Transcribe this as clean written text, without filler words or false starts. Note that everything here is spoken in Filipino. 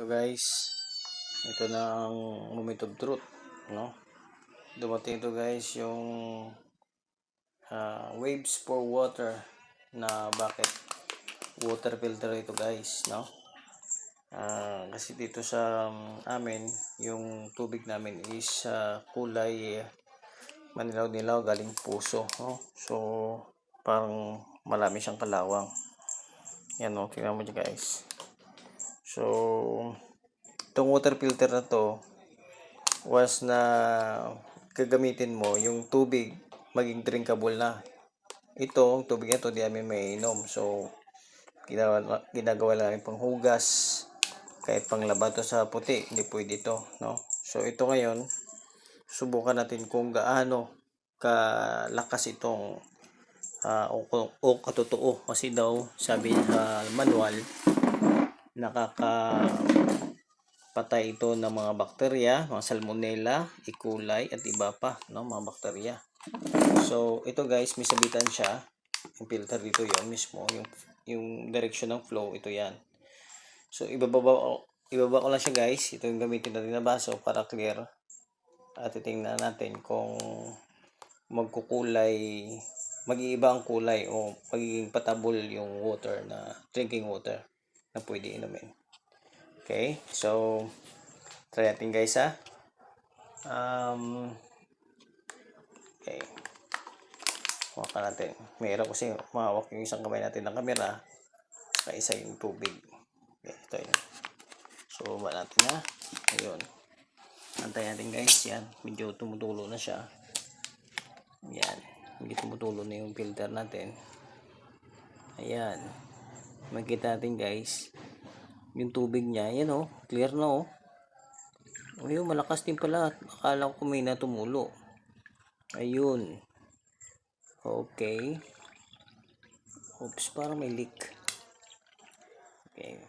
guys, ito na ang moment of truth, no? Dumating ito guys yung waves for water na bakit water filter ito guys, no? Kasi dito sa amin yung tubig namin is kulay manilaw-nilaw galing puso, no? So parang marami siyang kalawang. Yan, no? Tingnan mo dyan guys. So itong water filter na to was na gagamitin mo yung tubig maging drinkable na. Ito, ang tubig na to di namin mainom. So ginagawa lang pang hugas, kahit pang laba to sa puti, hindi pwede ito, no? So ito ngayon, subukan natin kung gaano kalakas itong o katotoo, kasi daw sabi sa manual nakakapatay ito ng mga bakterya, mga salmonella, E. coli at iba pa, no, mga bakterya. So ito guys, may sabitan siya, yung filter dito yon mismo, yung direction ng flow, ito yan. So ibababa ko lang siya guys. Ito yung gamitin natin na baso para clear, at titingnan natin kung mag-iiba ang kulay o magiging patable yung water, na drinking water na pwede inumin. Okay, so try natin guys ha. Okay, hawakan natin. Mayroon kasi mahawak yung isang kamay natin ng camera, isa yung tubig. Okay, ito yun. So ba natin ha. Ayun, antayin natin guys. Yan, medyo tumutulo na siya. Yan, medyo tumutulo na yung filter natin. Ayan, makikita natin guys yung tubig niya. Yan o, clear na o. Ayun, malakas din pala. Akala ko may natumulo. Ayun. Okay. Oops, parang may leak. Okay,